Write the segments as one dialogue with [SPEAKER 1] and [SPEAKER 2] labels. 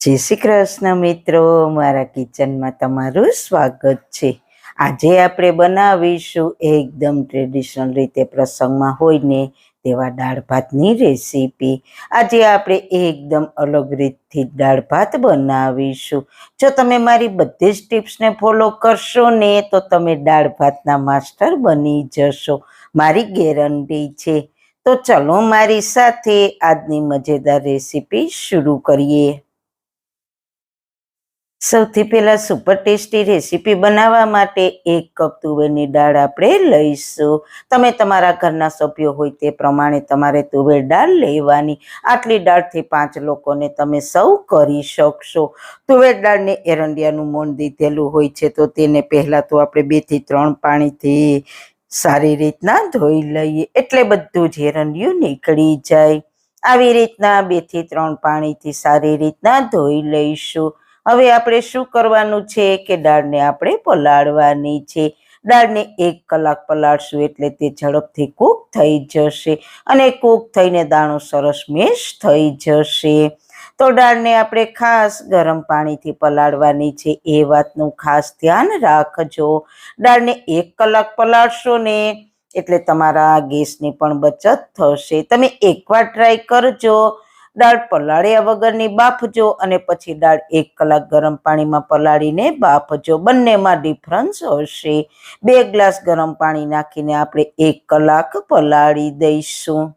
[SPEAKER 1] જય શ્રી કૃષ્ણ મિત્રો, મારા કિચનમાં તમારું સ્વાગત છે. આજે આપણે બનાવીશું એકદમ ટ્રેડિશનલ રીતે પ્રસંગમાં હોય ને તેવા દાળ ભાતની રેસીપી. આજે આપણે એકદમ અલગ રીતથી દાળ ભાત બનાવીશું. જો તમે મારી બધી જ ટિપ્સને ફોલો કરશો ને તો તમે દાળ ભાતના માસ્ટર બની જશો, મારી ગેરંટી છે. તો ચલો મારી સાથે આજની મજેદાર રેસીપી શરૂ કરીએ. સૌથી પહેલાં સુપર ટેસ્ટી રેસીપી બનાવવા માટે 1 કપ તુવેરની દાળ આપણે લઈશું. તમે તમારા ઘરના સભ્યો હોય તે પ્રમાણે તમારે તુવેર દાળ લેવાની. આટલી દાળથી 5 લોકોને તમે સર્વ કરી શકશો. તુવેર દાળને એરંડિયાનું મોણ દીધેલું હોય છે, તો તેને પહેલાં તો આપણે 2 થી 3 પાણીથી સારી રીતના ધોઈ લઈએ, એટલે બધું જ એરંડિયું નીકળી જાય. આવી રીતના 2 થી 3 પાણીથી સારી રીતના ધોઈ લઈશું. હવે આપણે શું કરવાનું છે કે દાળને આપણે પલાળવાની છે. દાળને 1 કલાક પલાળશું એટલે તે ઝડપથી કૂક થઈ જશે અને કૂક થઈને દાણો સરસ મેશ થઈ જશે. તો દાળને આપણે ખાસ ગરમ પાણીથી પલાળવાની છે, એ વાતનું ખાસ ધ્યાન રાખજો. દાળને 1 કલાક પલાળશો ને એટલે તમારા ગેસની પણ બચત થશે. તમે એકવાર ટ્રાય કરજો. દાળ પલાળ્યા વગરની બાફજો અને પછી દાળ 1 કલાક ગરમ પાણીમાં પલાળીને બાફજો, બંનેમાં ડિફરન્સ હશે. 2 ગ્લાસ ગરમ પાણી નાખીને આપણે 1 કલાક પલાળી દઈશું.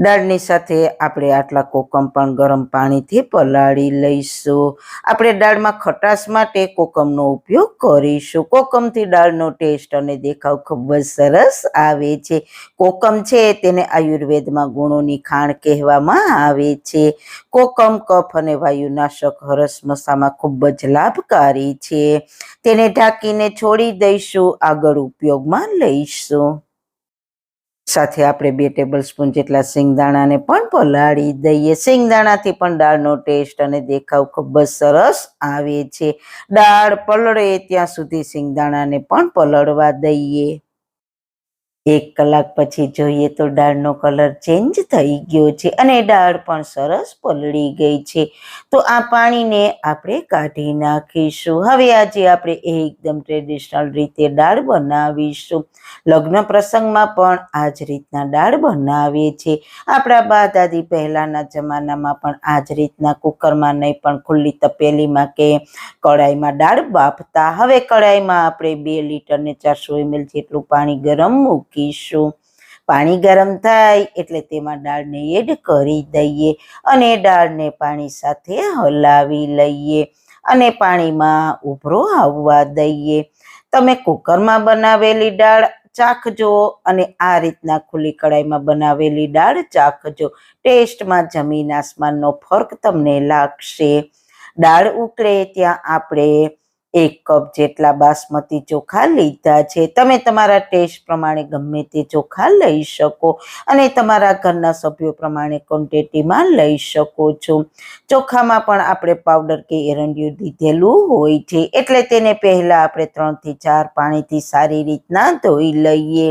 [SPEAKER 1] દાળની સાથે આપણે આટલા કોકમ પણ ગરમ પાણીથી પલાળી લઈશું. આપણે દાળમાં ખટાશ માટે કોકમનો ઉપયોગ કરીશું. કોકમથી દાળનો ટેસ્ટ અને દેખાવ ખૂબ જ સરસ આવે છે. કોકમ છે તેને આયુર્વેદમાં ગુણોની ખાણ કહેવામાં આવે છે. કોકમ કફ અને વાયુનાશક હરસમસામાં ખૂબ જ લાભકારી છે. તેને ઢાંકીને છોડી દઈશું, આગળ ઉપયોગમાં લઈશું. સાથે આપણે 2 ટેબલસ્પૂન જેટલા સિંગદાણાને પણ પલાળી દઈએ. સિંગદાણાથી પણ દાળનો ટેસ્ટ અને દેખાવ ખૂબ જ સરસ આવે છે. દાળ પલળે ત્યાં સુધી સિંગદાણાને પણ પલળવા દઈએ. 1 કલાક પછી જોઈએ તો દાળનો કલર ચેન્જ થઈ ગયો છે અને દાળ પણ સરસ પલળી ગઈ છે. તો આ પાણીને આપણે કાઢી નાખીશું. હવે આજે આપણે એકદમ ટ્રેડિશનલ રીતે દાળ બનાવીશું. લગ્ન પ્રસંગમાં પણ આ જ રીતના દાળ બનાવીએ છીએ. આપણા બા દાદી પહેલાંના જમાનામાં પણ આ જ રીતના કુકરમાં નહીં પણ ખુલ્લી તપેલીમાં કે કડાઈમાં દાળ બાફતા. હવે કડાઈમાં આપણે 2 લીટર ને 400 ml જેટલું પાણી ગરમ મૂકીશું. પાણી ગરમ થાય એટલે તેમાં દાળને એડ કરી દઈએ અને દાળને પાણી સાથે હલાવી લઈએ અને પાણીમાં ઉભરો આવવા દઈએ. તમે કુકરમાં બનાવેલી દાળ ચાખજો અને આ રીતના ખુલ્લી કડાઈમાં બનાવેલી દાળ ચાખજો. ટેસ્ટમાં જમીન આસમાનનો ફરક તમને લાગશે. દાળ ઉકળે ત્યાં આપણે 1 કપ જેટલા બાસમતી ચોખા લીધા છે. તમે તમારા ટેસ્ટ પ્રમાણે ગમે તે ચોખા લઈ શકો અને તમારા ઘરના સભ્યો પ્રમાણે ક્વોન્ટિટીમાં લઈ શકો છો. ચોખામાં પણ આપણે પાવડર કે એરંડિયું દીધેલું હોય છે, એટલે તેને પહેલા આપણે 3 થી 4 પાણીથી સારી રીતના ધોઈ લઈએ.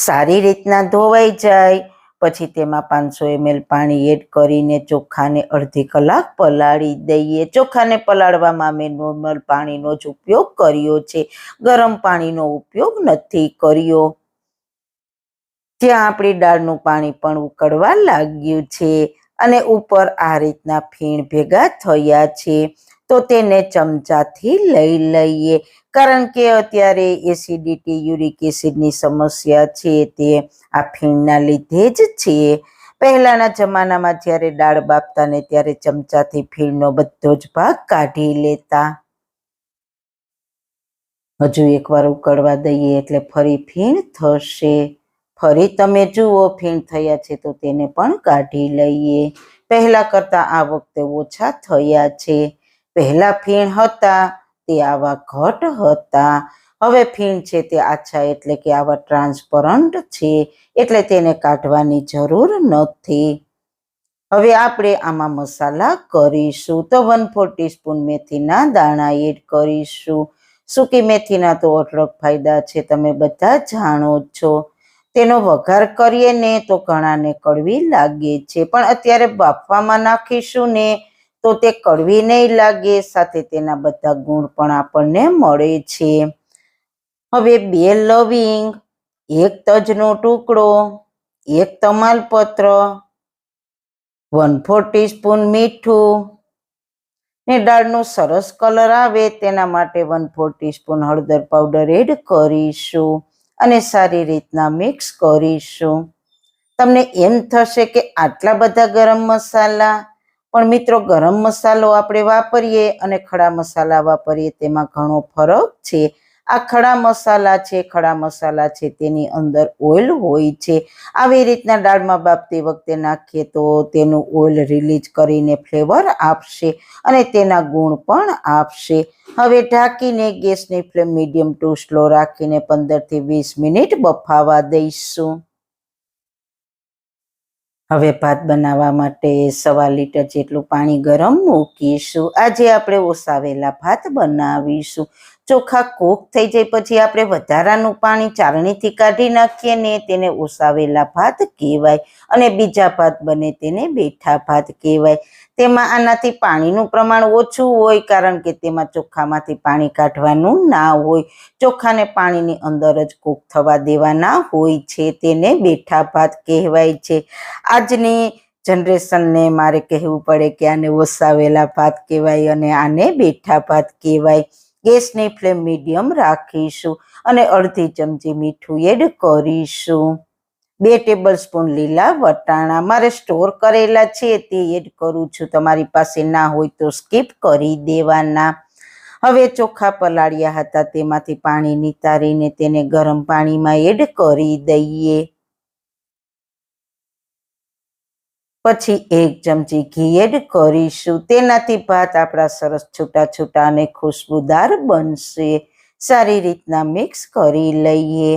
[SPEAKER 1] સારી રીતના ધોવાઈ જાય પછી તેમાં 500 ml પાણી એડ કરીને ચોખાને અડધી કલાક પલાળી દઈએ. ચોખાને પલાળવામાં મેં નોર્મલ પાણીનો જ ઉપયોગ કર્યો છે, ગરમ પાણીનો ઉપયોગ નથી કર્યો. ત્યાં આપણી દાળનું પાણી પણ ઉકળવા લાગ્યું છે અને ઉપર આ રીતના ફીણ ભેગા થયા છે, તો તેને ચમચાથી લઈ લઈએ. કારણ કે અત્યારે એસિડિટી, યુરિક એસિડની સમસ્યા છે તે આ ફીણના લીધે જ છે. પહેલાંના જમાનામાં જ્યારે દાળ બાફતા ને ત્યારે ચમચાથી ફીણનો બધો જ ભાગ કાઢી લેતા. હજુ એકવાર ઉકળવા દઈએ એટલે ફરી ફીણ થશે. ફરી તમે જુઓ ફીણ થયા છે તો તેને પણ કાઢી લઈએ. પહેલાં કરતાં આ વખતે ઓછા થયા છે. પહેલાં ફીણ હતા તે આવા ઘટ હતા. હવે ફીણ છે તે આછા એટલે કે આવા ટ્રાન્સપરન્ટ છે, એટલે તેને કાઢવાની જરૂર નથી. હવે આપણે આમાં મસાલા કરીશું. તો 1/4 ટીસ્પૂન મેથીના દાણા એડ કરીશું. સૂકી મેથીના તો અઢળક ફાયદા છે, તમે બધા જાણો છો. તેનો વઘાર કરીએ ને તો ઘણાને કડવી લાગે છે, પણ અત્યારે બાફવામાં નાખીશું ને તો તે કડવી નહીં લાગે, સાથે તેના બધા ગુણ પણ આપણને મળે છે. હવે 2 લવિંગ, 1 તજનો ટુકડો, 1 તમાલપત્ર, 1/4 ટીસ્પૂન મીઠું ને દાળનો સરસ કલર આવે તેના માટે 1/4 ટીસ્પૂન હળદર પાવડર એડ કરીશું અને સારી રીતના મિક્સ કરીશું. તમને એમ થશે કે આટલા બધા ગરમ મસાલા, પણ મિત્રો ગરમ મસાલો આપણે વાપરીએ અને ખડા મસાલા વાપરીએ તેમાં ઘણો ફરક છે. આ ખડા મસાલા છે તેની અંદર ઓઇલ હોય છે. આવી રીતના દાળમાં બાફતી વખતે નાખીએ તો તેનું ઓઇલ રિલીઝ કરીને ફ્લેવર આપશે અને તેના ગુણ પણ આપશે. હવે ઢાંકીને ગેસની ફ્લેમ મીડિયમ ટુ સ્લો રાખીને 15 થી 20 મિનિટ બફાવા દઈશું. હવે ભાત બનાવવા માટે 1.25 લીટર જેટલું પાણી ગરમ મૂકીશું. આજે આપણે ઓસાવેલા ભાત બનાવીશું. ચોખા કૂક થઈ જાય પછી આપણે વધારાનું પાણી ચાળણીથી કાઢી નાખીએ ને તેને ઓસાવેલા ભાત કહેવાય અને બીજા ભાત બને તેને બેઠા ભાત કહેવાય. તેમાં આનાથી પાણીનું પ્રમાણ ઓછું હોય કારણ કે તેમાં ચોખામાંથી પાણી કાઢવાનું ના હોય. ચોખાને પાણીની અંદર જ કૂક થવા દેવાના હોય છે, તેને બેઠા ભાત કહેવાય છે. આજની જનરેશનને મારે કહેવું પડે કે આને ઓસાવેલા ભાત કહેવાય અને આને બેઠા ભાત કહેવાય. ગેસની ફ્લેમ મીડિયમ રાખીશું અને અડધી ચમચી મીઠું એડ કરીશું. 2 ટેબલસ્પૂન લીલા વટાણા મારે સ્ટોર કરેલા છે તે એડ કરું છું, તમારી પાસે ના હોય તો સ્કીપ કરી દેવાના. હવે ચોખા પલાળ્યા હતા તેમાંથી પાણી નિતારીને તેને ગરમ પાણીમાં એડ કરી દઈએ. પછી 1 ચમચી ઘી એડ કરીશું. તેનાથી ભાત આપણા સરસ છૂટા છૂટા અને ખુશબુદાર બનશે. સારી રીતના મિક્સ કરી લઈએ.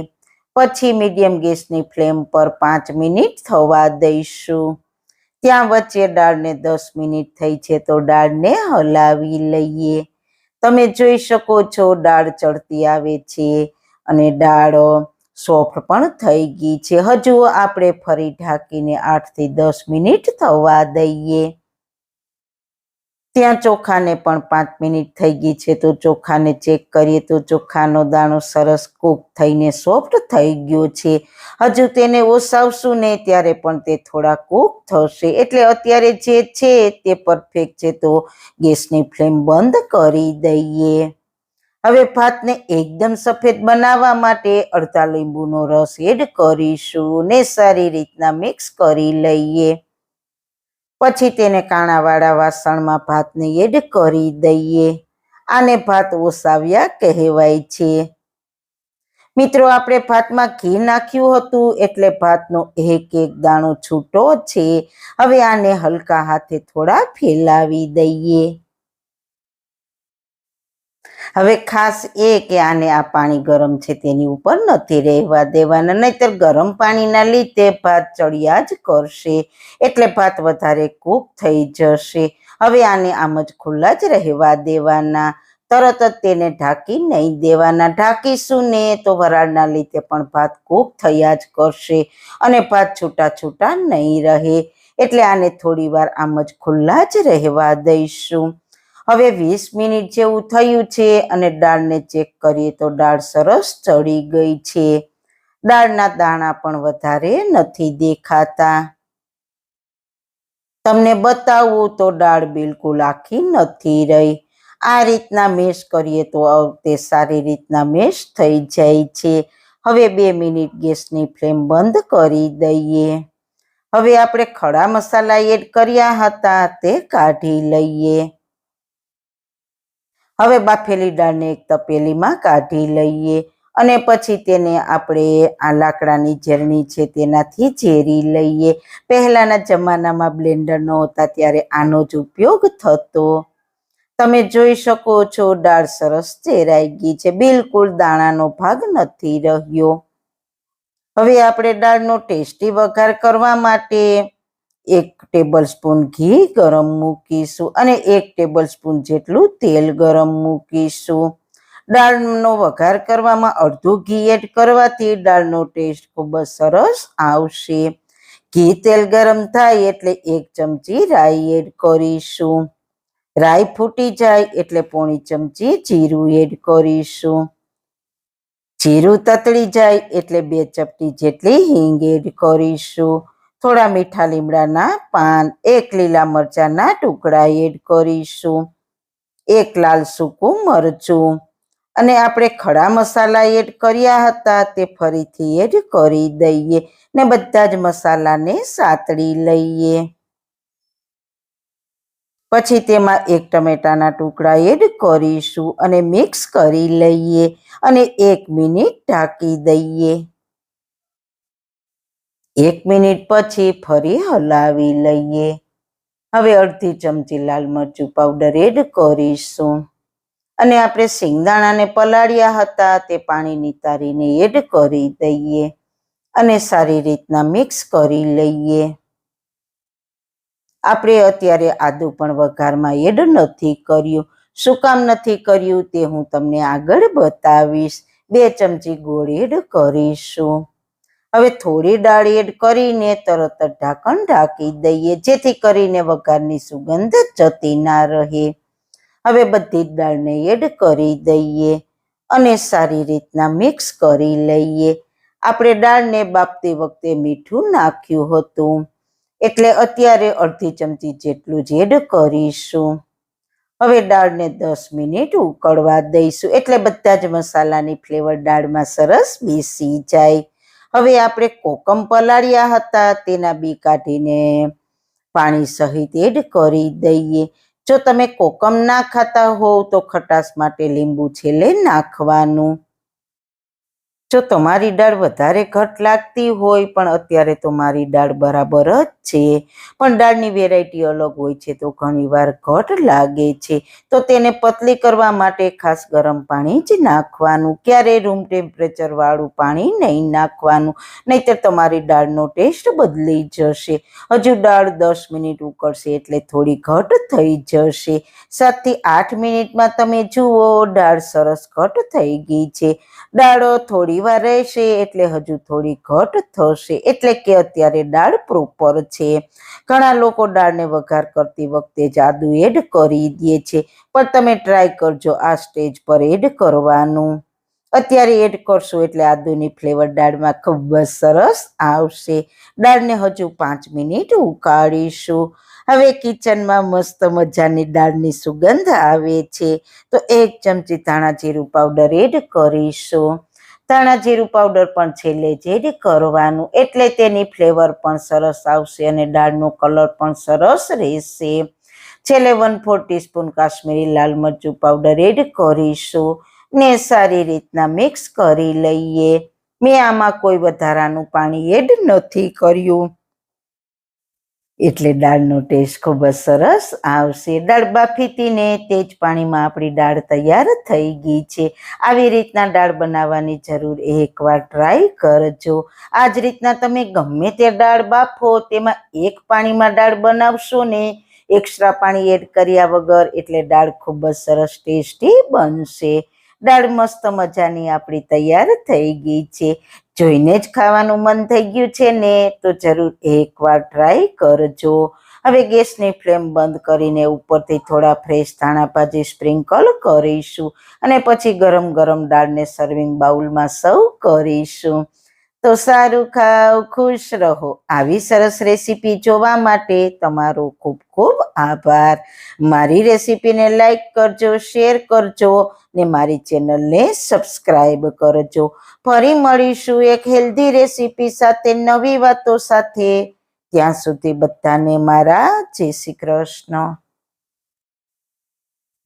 [SPEAKER 1] પછી મીડિયમ ગેસની ફ્લેમ પર 5 મિનિટ થવા દઈશું. ત્યાં વચ્ચે દાળને 10 મિનિટ થઈ છે તો દાળને હલાવી લઈએ. તમે જોઈ શકો છો દાળ ચડતી આવે છે અને દાળ સોફ્ટ પણ થઈ ગઈ છે. હજુ આપણે ફરી ઢાંકીને 8 થી 10 મિનિટ થવા દઈએ. ત્યાં ચોખાને પણ 5 મિનિટ થઈ ગઈ છે તો ચોખાને ચેક કરીએ તો ચોખાનો દાણો સરસ કૂક થઈને સોફ્ટ થઈ ગયો છે. હજુ તેને ઓસાવશું ને ત્યારે પણ તે થોડા કૂક થશે, એટલે અત્યારે જે છે તે પરફેક્ટ છે તો ગેસની ફ્લેમ બંધ કરી દઈએ. હવે ભાતને એકદમ સફેદ બનાવવા માટે અડધા લીંબુનો રસ એડ કરીશું ને સારી રીતના મિક્સ કરી લઈએ. પછી તેને કાણાવાળા વાસણમાં ભાતને એડ કરી દઈએ. આને ભાત ઓસાવ્યા કહેવાય છે. મિત્રો આપણે ભાતમાં ઘી નાખ્યું હતું એટલે ભાતનો એક દાણો છૂટો છે. હવે આને હલકા હાથે થોડા ફેલાવી દઈએ. હવે ખાસ એ કે આને આ પાણી ગરમ છે તેની ઉપર નથી રહેવા દેવાના, નહીતર ગરમ પાણીના લીધે ભાત ચડિયા જ કરશે એટલે ભાત વધારે કૂક થઈ જશે. હવે આને આમ જ ખુલ્લા જ રહેવા દેવાના, તરત જ તેને ઢાંકી નહીં દેવાના. ઢાંકીશું ને તો વરાળના લીધે પણ ભાત કૂક થયા જ કરશે અને ભાત છૂટા છૂટા નહીં રહે, એટલે આને થોડી વાર આમ જ ખુલ્લા જ રહેવા દઈશું. હવે 20 મિનિટ જેવું થયું છે અને દાળને ચેક કરીએ તો દાળ સરસ ચડી ગઈ છે. દાળના દાણા પણ વધારે નથી દેખાતા. તમને બતાવું તો દાળ બિલકુલ આખી નથી રહી. આ રીતના મેશ કરીએ તો તે સારી રીતના મેશ થઈ જાય છે. હવે 2 મિનિટ ગેસની ફ્લેમ બંધ કરી દઈએ. હવે આપણે ખડા મસાલા એડ કર્યા હતા તે કાઢી લઈએ. હવે બાફેલી દાળને એક તપેલીમાં કાઢી લઈએ અને પછી તેને આપણે આ લાકડાની ઝેરણી છે તેનાથી ઝેરી લઈએ. પહેલાના જમાનામાં બ્લેન્ડર નહોતા ત્યારે આનો જ ઉપયોગ થતો. તમે જોઈ શકો છો દાળ સરસ ઝેરાઈ ગઈ છે, બિલકુલ દાણાનો ભાગ નથી રહ્યો. હવે આપણે દાળનો ટેસ્ટી વઘાર કરવા માટે 1 ટેબલસ્પૂન ઘી ગરમ મૂકીશું અને 1 ટેબલસ્પૂન જેટલું તેલ ગરમ મૂકીશું. દાળનો વઘાર કરવામાં અડધું ઘી એડ કરવાથી દાળનો ટેસ્ટ ખૂબ જ સરસ આવશે. ઘી તેલ ગરમ થાય એટલે 1 ચમચી રાઈ એડ કરીશું. રાઈ ફૂટી જાય એટલે પોણી ચમચી જીરું એડ કરીશું. જીરું તતળી જાય એટલે 2 ચપટી જેટલી હિંગ એડ કરીશું. થોડા મીઠા લીમડાના પાન, 1 લીલા મરચાના ટુકડા એડ કરીશું. 1 લાલ સૂકું મરચું અને આપણે ખડા મસાલા એડ કર્યા હતા તે ફરીથી એડ કરી દઈએ ને બધા જ મસાલાને સાતળી લઈએ. પછી તેમાં 1 ટમેટાના ટુકડા એડ કરીશું અને મિક્સ કરી લઈએ અને 1 મિનિટ ઢાંકી દઈએ. 1 મિનિટ પછી ફરી હલાવી લઈએ. હવે અડધી ચમચી લાલ મરચું પાવડર એડ કરીશું અને આપણે શિંગદાણાને પલાળ્યા હતા તે પાણી નિતારીને એડ કરી દઈએ અને સારી રીતના મિક્સ કરી લઈએ. આપણે અત્યારે આદુ પણ વઘારમાં એડ નથી કર્યું. શું કામ નથી કર્યું તે હું તમને આગળ બતાવીશ. 2 ચમચી ગોળ એડ કરીશું. હવે થોડી દાળ એડ કરીને તરત જ ઢાંકણ ઢાંકી દઈએ જેથી કરીને વઘારની સુગંધ જતી ના રહે. હવે બધી જ દાળને એડ કરી દઈએ અને સારી રીતના મિક્સ કરી લઈએ. આપણે દાળને બાફતી વખતે મીઠું નાખ્યું હતું એટલે અત્યારે અડધી ચમચી જેટલું જ એડ કરીશું. હવે દાળને 10 મિનિટ ઉકળવા દઈશું એટલે બધા જ મસાલાની ફ્લેવર દાળમાં સરસ બેસી જાય. હવે આપણે કોકમ પલાળ્યા હતા તેના બી કાઢીને પાણી સહિત એડ કરી દઈએ. જો તમે કોકમ ના ખાતા હોવ તો ખટાશ માટે લીંબુ છેલ્લે નાખવાનું. જો તમારી દાળ વધારે ઘટ લાગતી હોય, પણ અત્યારે તો મારી દાળ બરાબર જ છે, પણ દાળની વેરાયટી અલગ હોય છે તો ઘણીવાર ઘટ લાગે છે, તો તેને પતલી કરવા માટે ખાસ ગરમ પાણી જ નાખવાનું. ક્યારેય રૂમ ટેમ્પરેચર વાળું પાણી નહીં નાખવાનું, નહીંતર તમારી દાળનો ટેસ્ટ બદલી જશે. હજુ દાળ 10 મિનિટ ઉકળશે એટલે થોડી ઘટ થઈ જશે. 7 થી 8 મિનિટમાં તમે જુઓ દાળ સરસ ઘટ થઈ ગઈ છે. દાળ થોડી વાર રહેશે એટલે હજુ થોડી ઘટ થશે, એટલે કે અત્યારે દાળ પ્રોપર છે. ઘણા લોકો દાળને વઘાર કરતી વખતે જ આદુ એડ કરી દે છે, પણ તમે ટ્રાય કરજો આ સ્ટેજ પર એડ કરવાનું. અત્યારે એડ કરશો એટલે આદુની ફ્લેવર દાળમાં ખૂબ જ સરસ આવશે. દાળને હજુ 5 મિનિટ ઉકાળીશું. હવે કિચનમાં મસ્ત મજાની દાળની સુગંધ આવે છે તો 1 ચમચી ધાણા જીરું પાવડર એડ કરીશું. ધાણા જીરું પાવડર પણ છેલ્લે જ એડ કરવાનું એટલે તેની ફ્લેવર પણ સરસ આવશે અને દાળનો કલર પણ સરસ રહેશે. છેલ્લે 1/4 ટીસ્પૂન કાશ્મીરી લાલ મરચું પાવડર એડ કરીશું ને સારી રીતના મિક્સ કરી લઈએ. મેં આમાં કોઈ વધારાનું પાણી એડ નથી કર્યું એટલે દાળનો ટેસ્ટ ખૂબ જ સરસ આવશે. દાળ બાફી હતી ને તે જ પાણીમાં આપણી દાળ તૈયાર થઈ ગઈ છે. આવી રીતના દાળ બનાવવાની જરૂર એકવાર ટ્રાય કરજો. આ જ રીતના તમે ગમે તે દાળ બાફો તેમાં 1 પાણીમાં દાળ બનાવશો ને એક્સ્ટ્રા પાણી એડ કર્યા વગર, એટલે દાળ ખૂબ જ સરસ ટેસ્ટી બનશે. દાળ મસ્ત મજાની આપણી તૈયાર થઈ ગઈ છે. જોઈને જ ખાવાનું મન થઈ ગયું છે ને, તો જરૂર એકવાર ટ્રાય કરજો. હવે ગેસની ફ્લેમ બંધ કરીને ઉપરથી થોડા ફ્રેશ ધાણા ભાજી સ્પ્રિંકલ કરીશું અને પછી ગરમ ગરમ દાળને સર્વિંગ બાઉલમાં સર્વ કરીશું. તો સારું ખાઓ, ખુશ રહો. આવી સરસ રેસીપી જોવા માટે તમારો ખૂબ ખૂબ આભાર. મારી રેસીપીને લાઈક કરજો, શેર કરજો ને મારી ચેનલને સબસ્ક્રાઈબ કરજો. ફરી મળીશું એક હેલ્ધી રેસીપી સાથે, નવી વાતો સાથે. ત્યાં સુધી બધાને મારા જય શ્રી કૃષ્ણ.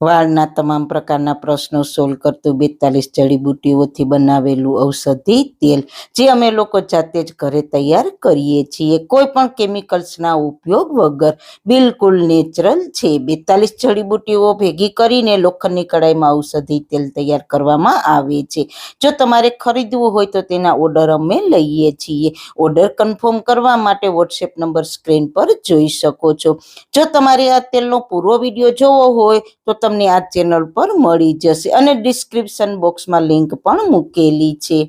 [SPEAKER 1] વાળના તમામ પ્રકારના પ્રશ્નો સોલ્વ કરતું 42 જડીબુટ્ટીઓથી બનાવેલું ઔષધિ તેલ, જે અમે લોકો જાતે જ ઘરે તૈયાર કરીએ છીએ, કોઈ પણ કેમિકલ્સના ઉપયોગ વગર, બિલકુલ નેચરલ છે. 42 જડીબુટ્ટીઓ ભેગી કરીને લોખંડની કડાઈમાં ઔષધિ તેલ તૈયાર કરવામાં આવે છે. જો તમારે ખરીદવું હોય તો તેના ઓર્ડર અમે લઈએ છીએ. ઓર્ડર કન્ફર્મ કરવા માટે વોટ્સએપ નંબર સ્ક્રીન પર જોઈ શકો છો. જો તમારે આ તેલનો પૂરો વિડીયો જોવો હોય તો તમને તમને આ ચેનલ પર મળી જશે અને ડિસ્ક્રિપ્શન બોક્સમાં લિંક પણ મૂકેલી છે.